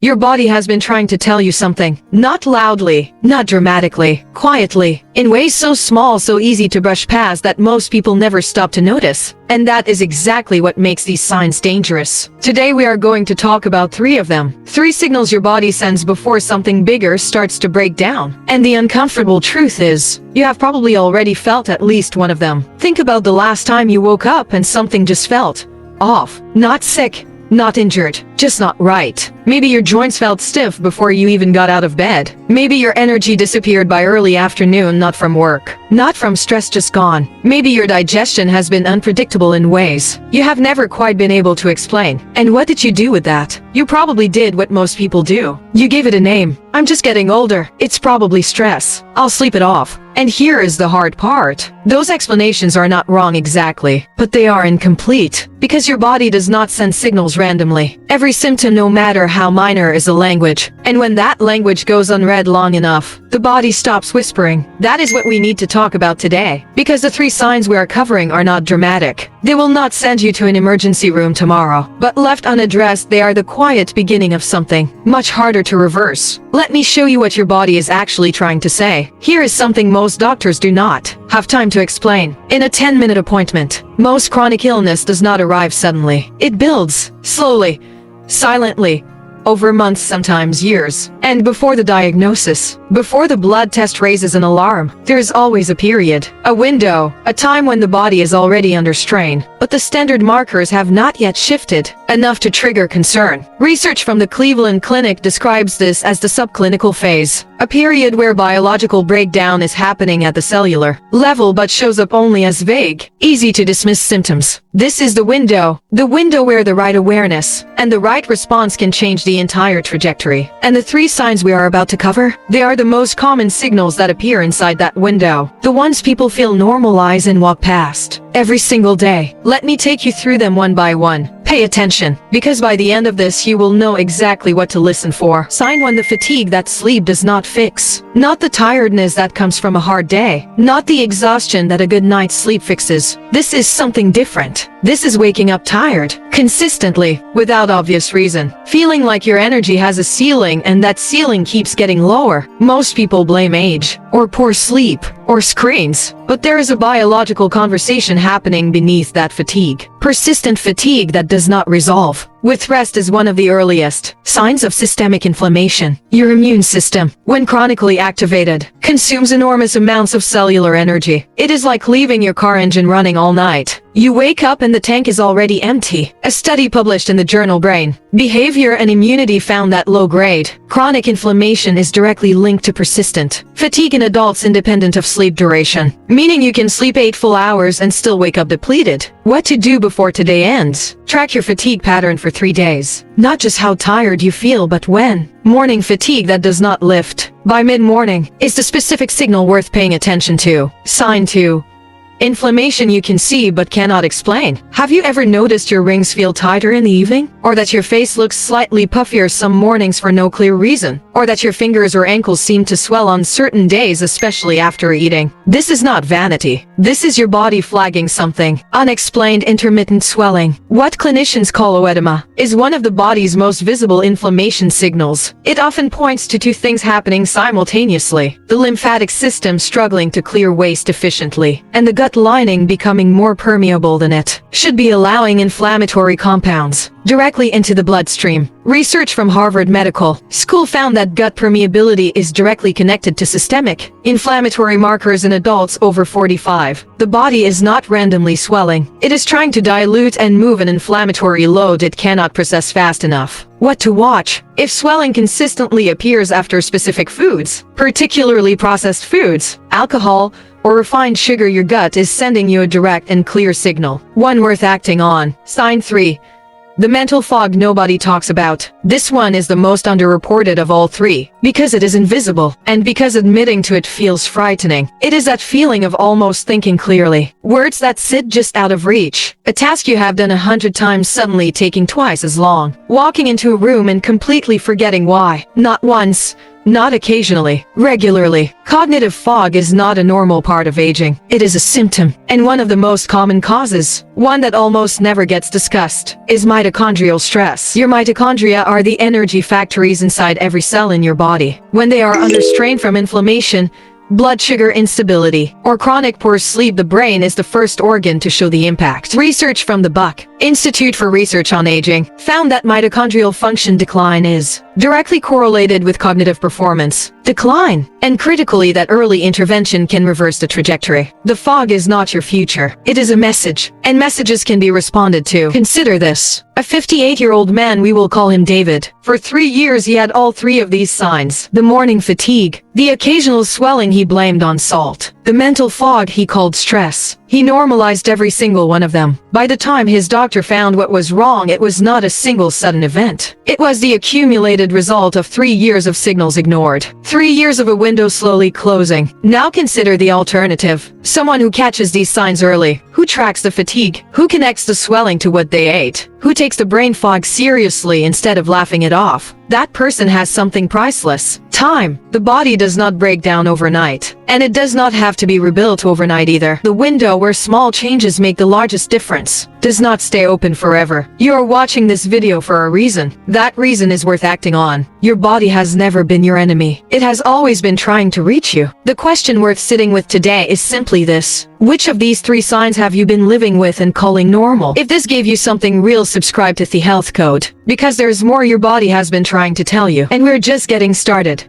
Your body has been trying to tell you something. Not loudly, not dramatically, quietly, in ways so small, so easy to brush past that most people never stop to notice. And that is exactly what makes these signs dangerous. Today we are going to talk about 3 of them. 3 signals your body sends before something bigger starts to break down. And the uncomfortable truth is, you have probably already felt at least one of them. Think about the last time you woke up and something just felt off. Not sick, not injured, just not right. Maybe your joints felt stiff before you even got out of bed. Maybe your energy disappeared by early afternoon, not from work, not from stress, just gone. Maybe your digestion has been unpredictable in ways you have never quite been able to explain. And what did you do with that? You probably did what most people do. You gave it a name. I'm just getting older. It's probably stress. I'll sleep it off. And here is the hard part. Those explanations are not wrong exactly, but they are incomplete, because your body does not send signals randomly. Every symptom, no matter how minor, is a language. And when that language goes unread long enough, the body stops whispering. That is what we need to talk about today. Because the 3 signs we are covering are not dramatic. They will not send you to an emergency room tomorrow. But left unaddressed, they are the quiet beginning of something much harder to reverse. Let me show you what your body is actually trying to say. Here is something most doctors do not have time to explain. In a 10-minute appointment, most chronic illness does not arrive suddenly. It builds slowly, silently, over months, sometimes years. And before the diagnosis, before the blood test raises an alarm, there is always a period, a window, a time when the body is already under strain, but the standard markers have not yet shifted enough to trigger concern. Research from the Cleveland Clinic describes this as the subclinical phase, a period where biological breakdown is happening at the cellular level but shows up only as vague, easy to dismiss symptoms. This is the window where the right awareness and the right response can change the entire trajectory. And the 3 signs we are about to cover, they are the most common signals that appear inside that window. The ones people feel normalize and walk past every single day. Let me take you through them one by one. Pay attention, because by the end of this you will know exactly what to listen for. Sign 1: the fatigue that sleep does not fix. Not the tiredness that comes from a hard day. Not the exhaustion that a good night's sleep fixes. This is something different. This is waking up tired, consistently, without obvious reason. Feeling like your energy has a ceiling and that ceiling keeps getting lower. Most people blame age, or poor sleep, or screens. But there is a biological conversation happening beneath that fatigue. Persistent fatigue that does not resolve with rest is one of the earliest signs of systemic inflammation. Your immune system, when chronically activated, consumes enormous amounts of cellular energy. It is like leaving your car engine running all night. You wake up and the tank is already empty. A study published in the journal Brain, Behavior and Immunity found that low-grade, chronic inflammation is directly linked to persistent fatigue in adults independent of sleep duration, meaning you can sleep 8 full hours and still wake up depleted. What to do before today ends? Track your fatigue pattern for 3 days. Not just how tired you feel, but when. Morning fatigue that does not lift by mid-morning is the specific signal worth paying attention to. Sign 2: inflammation you can see but cannot explain. Have you ever noticed your rings feel tighter in the evening? Or that your face looks slightly puffier some mornings for no clear reason? Or that your fingers or ankles seem to swell on certain days, especially after eating? This is not vanity. This is your body flagging something. Unexplained intermittent swelling, what clinicians call oedema, is one of the body's most visible inflammation signals. It often points to 2 things happening simultaneously: the lymphatic system struggling to clear waste efficiently, and the gut lining becoming more permeable than it should be, allowing inflammatory compounds directly into the bloodstream. Research from Harvard Medical School found that gut permeability is directly connected to systemic inflammatory markers in adults over 45. The body is not randomly swelling. It is trying to dilute and move an inflammatory load it cannot process fast enough. What to watch? If swelling consistently appears after specific foods, particularly processed foods, alcohol, or refined sugar, your gut is sending you a direct and clear signal, one worth acting on. Sign 3: the mental fog nobody talks about. This one is the most underreported of all 3, because it is invisible, and because admitting to it feels frightening. It is that feeling of almost thinking clearly. Words that sit just out of reach. A task you have done 100 times suddenly taking twice as long. Walking into a room and completely forgetting why. Not once, not occasionally, regularly. Cognitive fog is not a normal part of aging. It is a symptom, and one of the most common causes, one that almost never gets discussed, is mitochondrial stress. Your mitochondria are the energy factories inside every cell in your body. When they are under strain from inflammation, blood sugar instability, or chronic poor sleep, the brain is the first organ to show the impact. Research from the Buck Institute for Research on Aging found that mitochondrial function decline is directly correlated with cognitive performance decline, and critically that early intervention can reverse the trajectory. The fog is not your future. It is a message, and messages can be responded to. Consider this. A 58-year-old man, we will call him David. For 3 years he had all three of these signs. The morning fatigue, the occasional swelling he blamed on salt, the mental fog he called stress. He normalized every single one of them. By the time his doctor found what was wrong, it was not a single sudden event. It was the accumulated result of 3 years of signals ignored. 3 years of a window slowly closing. Now consider the alternative. Someone who catches these signs early, who tracks the fatigue, who connects the swelling to what they ate, who takes the brain fog seriously instead of laughing it off. That person has something priceless. Time. The body does not break down overnight, and it does not have to be rebuilt overnight either. The window where small changes make the largest difference does not stay open forever. You are watching this video for a reason. That reason is worth acting on. Your body has never been your enemy. It has always been trying to reach you. The question worth sitting with today is simply this: which of these 3 signs have you been living with and calling normal? If this gave you something real, subscribe to The Health Code, because there's more your body has been trying to tell you, and we're just getting started.